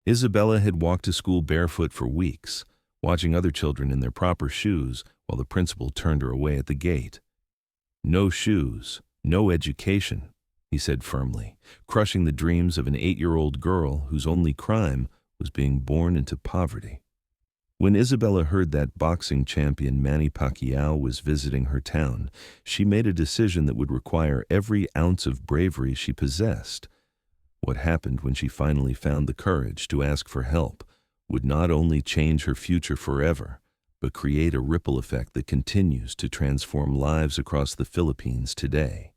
Isabella had walked to school barefoot for weeks, watching other children in their proper shoes while the principal turned her away at the gate. "No shoes, no education," he said firmly, crushing the dreams of an 8-year-old girl whose only crime was being born into poverty. When Isabella heard that boxing champion Manny Pacquiao was visiting her town, she made a decision that would require every ounce of bravery she possessed. What happened when she finally found the courage to ask for help would not only change her future forever, but create a ripple effect that continues to transform lives across the Philippines today.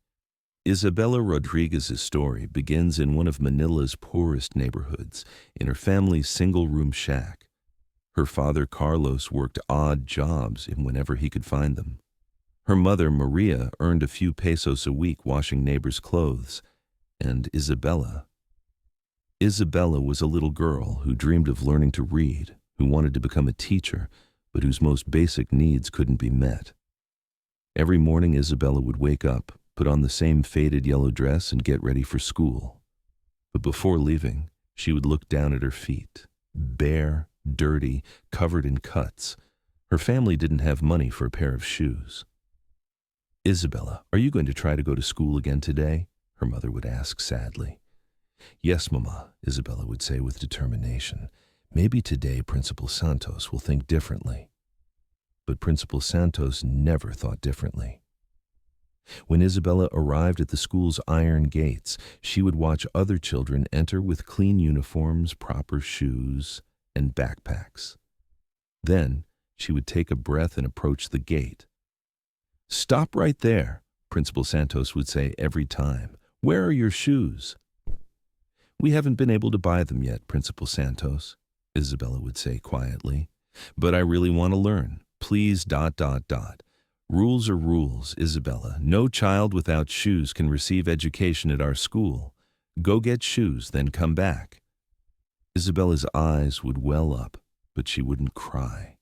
Isabella Rodriguez's story begins in one of Manila's poorest neighborhoods, in her family's single-room shack. Her father, Carlos, worked odd jobs whenever he could find them. Her mother, Maria, earned a few pesos a week washing neighbors' clothes. And Isabella was a little girl who dreamed of learning to read, who wanted to become a teacher, but whose most basic needs couldn't be met. Every morning, Isabella would wake up, put on the same faded yellow dress, and get ready for school. But before leaving, she would look down at her feet, bare, dirty, covered in cuts. Her family didn't have money for a pair of shoes. "Isabella, are you going to try to go to school again today?" her mother would ask sadly. "Yes, Mama," Isabella would say with determination. "Maybe today Principal Santos will think differently." But Principal Santos never thought differently. When Isabella arrived at the school's iron gates, she would watch other children enter with clean uniforms, proper shoes, and backpacks. Then she would take a breath and approach the gate. "Stop right there," Principal Santos would say every time. "Where are your shoes?" "We haven't been able to buy them yet, Principal Santos," Isabella would say quietly. "But I really want to learn. Please ... Rules are rules, Isabella. No child without shoes can receive education at our school. Go get shoes, then come back." Isabella's eyes would well up, but she wouldn't cry.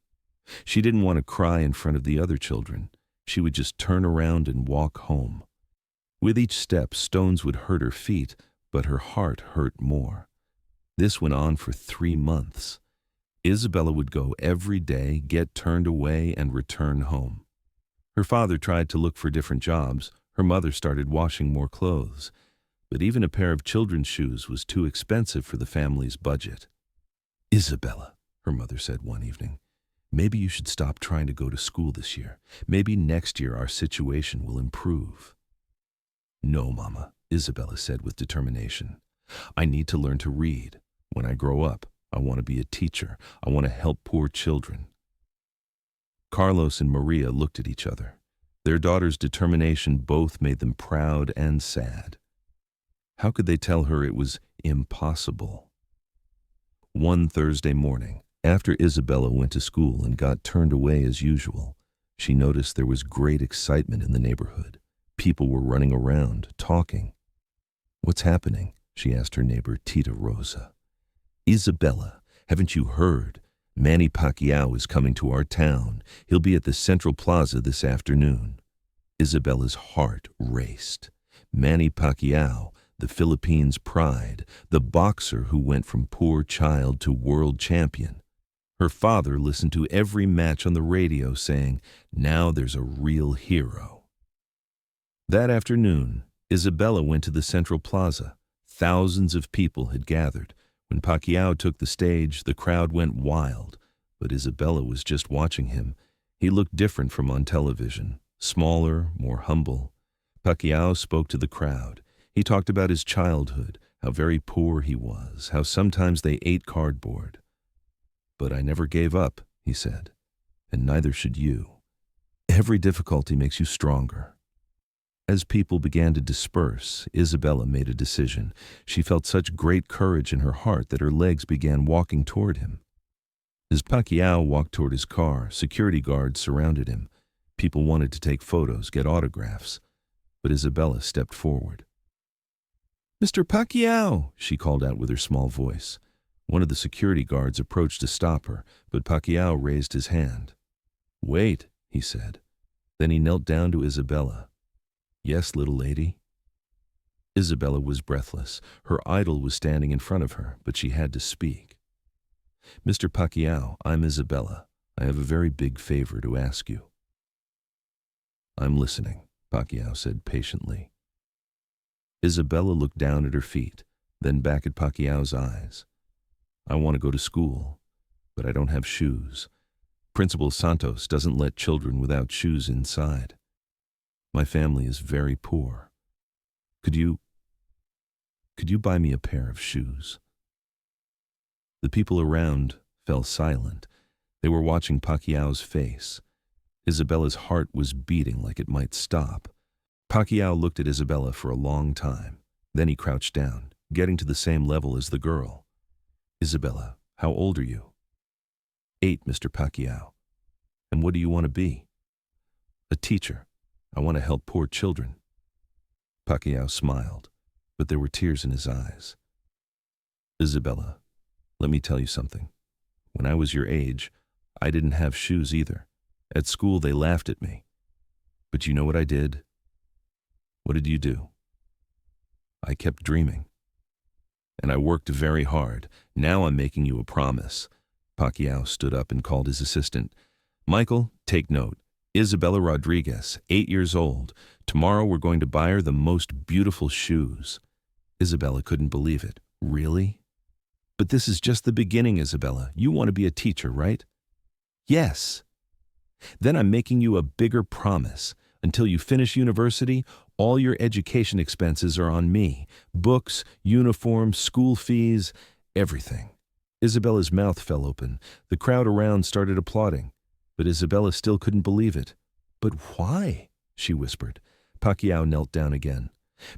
She didn't want to cry in front of the other children. She would just turn around and walk home. With each step, stones would hurt her feet, but her heart hurt more. This went on for 3 months. Isabella would go every day, get turned away, and return home. Her father tried to look for different jobs. Her mother started washing more clothes. But even a pair of children's shoes was too expensive for the family's budget. "Isabella," her mother said one evening, "maybe you should stop trying to go to school this year. Maybe next year our situation will improve." "No, Mama," Isabella said with determination. "I need to learn to read. When I grow up, I want to be a teacher. I want to help poor children." Carlos and Maria looked at each other. Their daughter's determination both made them proud and sad. How could they tell her it was impossible? One Thursday morning, after Isabella went to school and got turned away as usual, she noticed there was great excitement in the neighborhood. People were running around, talking. "What's happening?" she asked her neighbor, Tita Rosa. "Isabella, haven't you heard? Manny Pacquiao is coming to our town. He'll be at the Central Plaza this afternoon." Isabella's heart raced. Manny Pacquiao, the Philippines' pride, the boxer who went from poor child to world champion. Her father listened to every match on the radio saying, "Now there's a real hero." That afternoon, Isabella went to the Central Plaza. Thousands of people had gathered. When Pacquiao took the stage, the crowd went wild, but Isabella was just watching him. He looked different from on television, smaller, more humble. Pacquiao spoke to the crowd. He talked about his childhood, how very poor he was, how sometimes they ate cardboard. "But I never gave up," he said, "and neither should you. Every difficulty makes you stronger." As people began to disperse, Isabella made a decision. She felt such great courage in her heart that her legs began walking toward him. As Pacquiao walked toward his car, security guards surrounded him. People wanted to take photos, get autographs, but Isabella stepped forward. "Mr. Pacquiao," she called out with her small voice. One of the security guards approached to stop her, but Pacquiao raised his hand. "Wait," he said. Then he knelt down to Isabella. "Yes, little lady?" Isabella was breathless. Her idol was standing in front of her, but she had to speak. Mr. PACQUIAO, I'm Isabella. I have a very big favor to ask you. I'm listening, PACQUIAO said patiently. Isabella looked down at her feet, then back at PACQUIAO's eyes. I want to go to school, but I don't have shoes. Principal Santos doesn't let children without shoes inside. My family is very poor. Could you buy me a pair of shoes? The people around fell silent. They were watching PACQUIAO's face. Isabella's heart was beating like it might stop. PACQUIAO looked at Isabella for a long time. Then he crouched down, getting to the same level as the girl. Isabella, how old are you? 8, Mr. PACQUIAO. And what do you want to be? A teacher. I want to help poor children. PACQUIAO smiled, but there were tears in his eyes. Isabella, let me tell you something. When I was your age, I didn't have shoes either. At school, they laughed at me. But you know what I did? What did you do? I kept dreaming. And I worked very hard. Now I'm making you a promise. PACQUIAO stood up and called his assistant. Michael, take note. Isabella Rodriguez, 8 years old. Tomorrow we're going to buy her the most beautiful shoes. Isabella couldn't believe it. Really? But this is just the beginning, Isabella. You want to be a teacher, right? Yes. Then I'm making you a bigger promise. Until you finish university, all your education expenses are on me. Books, uniforms, school fees, everything. Isabella's mouth fell open. The crowd around started applauding. But Isabella still couldn't believe it. But why? She whispered. PACQUIAO knelt down again.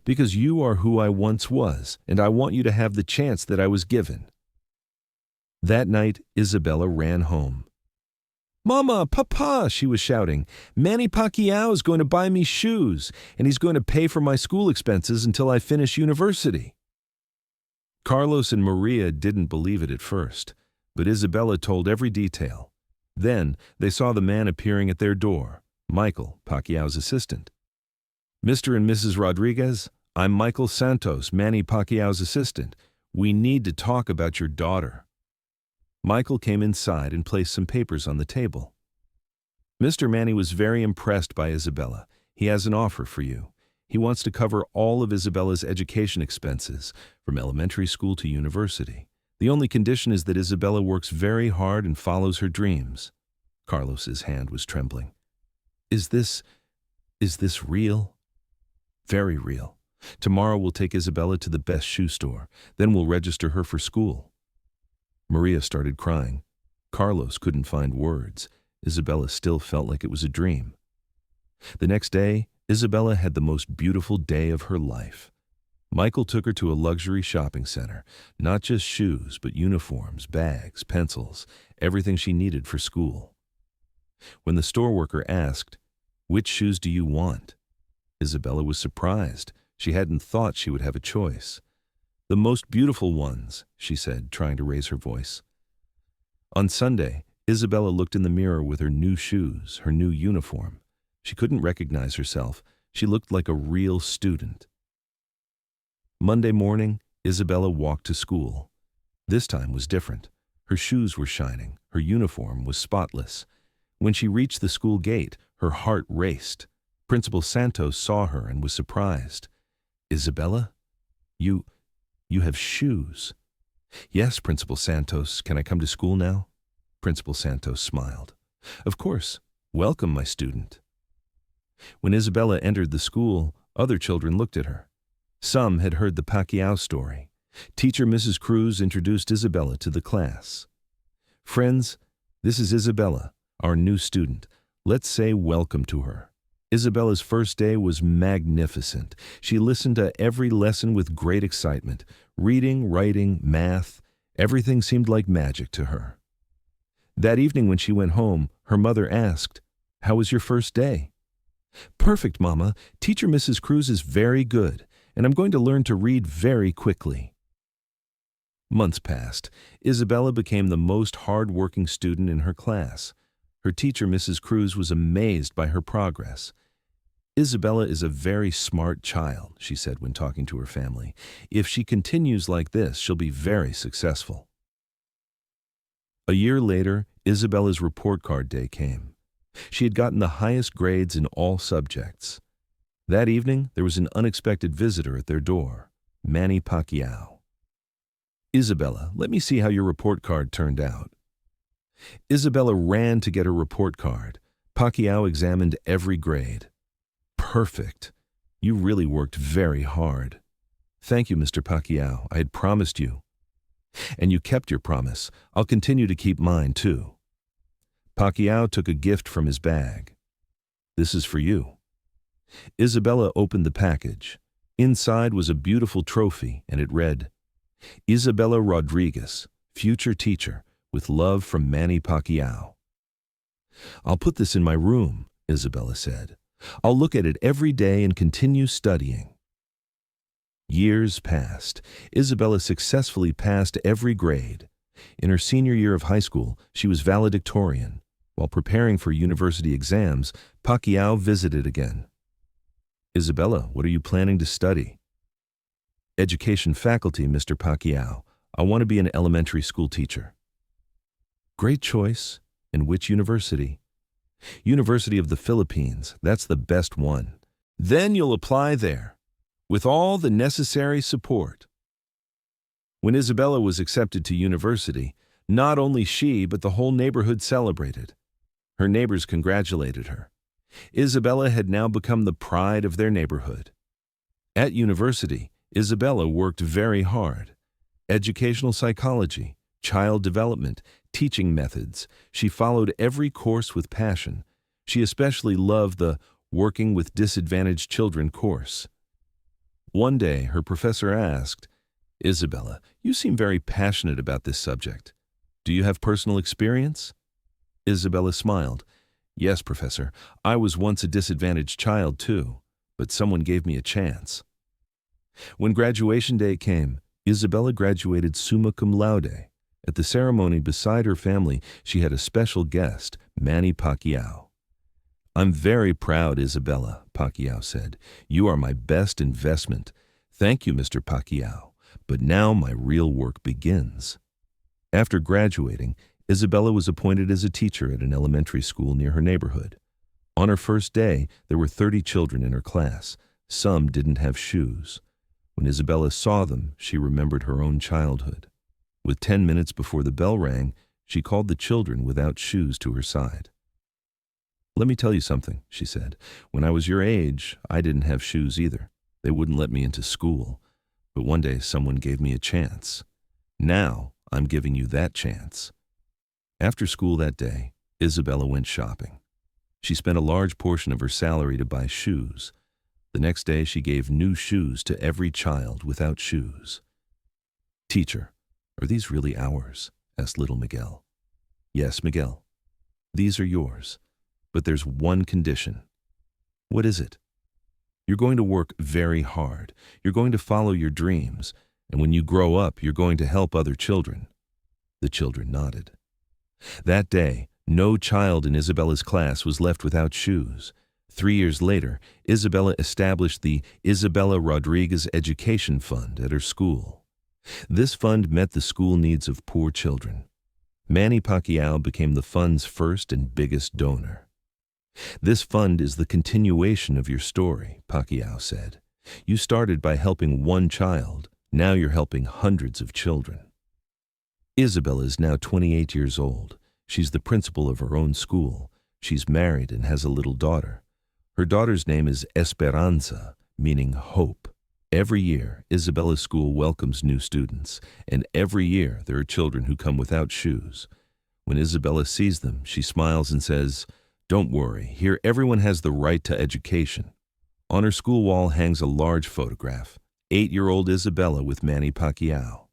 Because you are who I once was, and I want you to have the chance that I was given. That night, Isabella ran home. Mama, Papa, she was shouting. Manny PACQUIAO is going to buy me shoes, and he's going to pay for my school expenses until I finish university. Carlos and Maria didn't believe it at first, but Isabella told every detail. Then they saw the man appearing at their door, Michael, PACQUIAO's assistant. Mr. and Mrs. Rodriguez, I'm Michael Santos, Manny PACQUIAO's assistant. We need to talk about your daughter. Michael came inside and placed some papers on the table. Mr. Manny was very impressed by Isabella. He has an offer for you. He wants to cover all of Isabella's education expenses, from elementary school to university. The only condition is that Isabella works very hard and follows her dreams. Carlos's hand was trembling. Is this real? Very real. Tomorrow we'll take Isabella to the best shoe store. Then we'll register her for school. Maria started crying. Carlos couldn't find words. Isabella still felt like it was a dream. The next day, Isabella had the most beautiful day of her life. Michael took her to a luxury shopping center. Not just shoes, but uniforms, bags, pencils, everything she needed for school. When the store worker asked, "Which shoes do you want?" Isabella was surprised. She hadn't thought she would have a choice. "The most beautiful ones," she said, trying to raise her voice. On Sunday, Isabella looked in the mirror with her new shoes, her new uniform. She couldn't recognize herself. She looked like a real student. Monday morning, Isabella walked to school. This time was different. Her shoes were shining. Her uniform was spotless. When she reached the school gate, her heart raced. Principal Santos saw her and was surprised. "Isabella, you have shoes." "Yes, Principal Santos. Can I come to school now?" Principal Santos smiled. "Of course. Welcome, my student." When Isabella entered the school, other children looked at her. Some had heard the PACQUIAO story. Teacher Mrs. Cruz introduced Isabella to the class. "Friends, this is Isabella, our new student. Let's say welcome to her." Isabella's first day was magnificent. She listened to every lesson with great excitement. Reading, writing, math, everything seemed like magic to her. That evening when she went home, her mother asked, "How was your first day?" "Perfect, Mama. Teacher Mrs. Cruz is very good, and I'm going to learn to read very quickly." Months passed. Isabella became the most hard-working student in her class. Her teacher, Mrs. Cruz, was amazed by her progress. "Isabella is a very smart child," she said when talking to her family. "If she continues like this, she'll be very successful." A year later, Isabella's report card day came. She had gotten the highest grades in all subjects. That evening, there was an unexpected visitor at their door, Manny Pacquiao. "Isabella, let me see how your report card turned out." Isabella ran to get her report card. Pacquiao examined every grade. "Perfect. You really worked very hard." "Thank you, Mr. Pacquiao. I had promised you." "And you kept your promise. I'll continue to keep mine, too." Pacquiao took a gift from his bag. "This is for you." Isabella opened the package. Inside was a beautiful trophy, and it read, "Isabella Rodriguez, future teacher, with love from Manny Pacquiao." "I'll put this in my room," Isabella said. "I'll look at it every day and continue studying." Years passed. Isabella successfully passed every grade. In her senior year of high school, she was valedictorian. While preparing for university exams, Pacquiao visited again. "Isabella, what are you planning to study?" "Education faculty, Mr. Pacquiao. I want to be an elementary school teacher." "Great choice. And which university?" "University of the Philippines. That's the best one." "Then you'll apply there, with all the necessary support." When Isabella was accepted to university, not only she but the whole neighborhood celebrated. Her neighbors congratulated her. Isabella had now become the pride of their neighborhood. At university, Isabella worked very hard. Educational psychology, child development, teaching methods. She followed every course with passion. She especially loved the Working with Disadvantaged Children course. One day, her professor asked, "Isabella, you seem very passionate about this subject. Do you have personal experience?" Isabella smiled. "Yes, Professor. I was once a disadvantaged child too, but someone gave me a chance." When graduation day came, Isabella graduated summa cum laude. At the ceremony, beside her family, she had a special guest, Manny Pacquiao. "I'm very proud, Isabella," Pacquiao said. "You are my best investment. Thank you, Mr. Pacquiao. But now my real work begins." After graduating, Isabella was appointed as a teacher at an elementary school near her neighborhood. On her first day, there were 30 children in her class. Some didn't have shoes. When Isabella saw them, she remembered her own childhood. With 10 minutes before the bell rang, she called the children without shoes to her side. "Let me tell you something," she said. "When I was your age, I didn't have shoes either. They wouldn't let me into school. But one day someone gave me a chance. Now I'm giving you that chance." After school that day, Isabella went shopping. She spent a large portion of her salary to buy shoes. The next day, she gave new shoes to every child without shoes. "Teacher, are these really ours?" asked little Miguel. "Yes, Miguel. These are yours. But there's one condition." "What is it?" "You're going to work very hard. You're going to follow your dreams. And when you grow up, you're going to help other children." The children nodded. That day, no child in Isabella's class was left without shoes. 3 years later, Isabella established the Isabella Rodriguez Education Fund at her school. This fund met the school needs of poor children. Manny Pacquiao became the fund's first and biggest donor. "This fund is the continuation of your story," Pacquiao said. "You started by helping one child. Now you're helping hundreds of children." Isabella is now 28 years old. She's the principal of her own school. She's married and has a little daughter. Her daughter's name is Esperanza, meaning hope. Every year, Isabella's school welcomes new students, and every year there are children who come without shoes. When Isabella sees them, she smiles and says, "Don't worry, here everyone has the right to education." On her school wall hangs a large photograph, 8-year-old Isabella with Manny Pacquiao.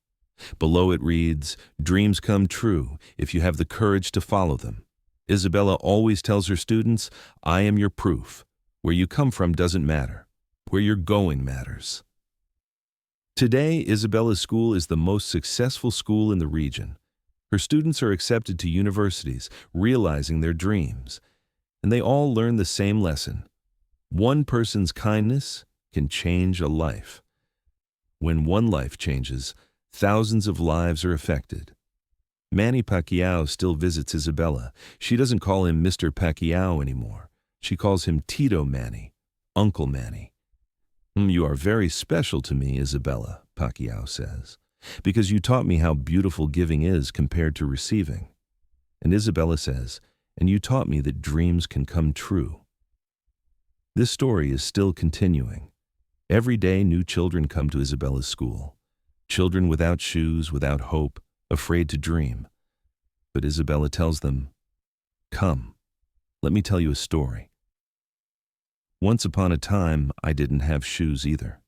Below it reads, "Dreams come true if you have the courage to follow them." Isabella always tells her students, "I am your proof. Where you come from doesn't matter. Where you're going matters." Today, Isabella's school is the most successful school in the region. Her students are accepted to universities, realizing their dreams. And they all learn the same lesson. One person's kindness can change a life. When one life changes, thousands of lives are affected. Manny Pacquiao still visits Isabella. She doesn't call him Mr. Pacquiao anymore. She calls him Tito Manny, Uncle Manny. You are very special to me, Isabella, Pacquiao says, because you taught me how beautiful giving is compared to receiving. And Isabella says, and you taught me that dreams can come true. This story is still continuing. Every day new children come to Isabella's school. Children without shoes, without hope, afraid to dream. But Isabella tells them, "Come, let me tell you a story. Once upon a time, I didn't have shoes either."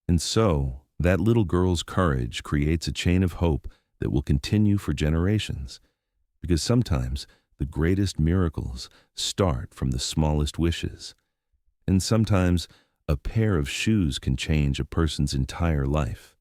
And so, that little girl's courage creates a chain of hope that will continue for generations. Because sometimes the greatest miracles start from the smallest wishes. And sometimes a pair of shoes can change a person's entire life.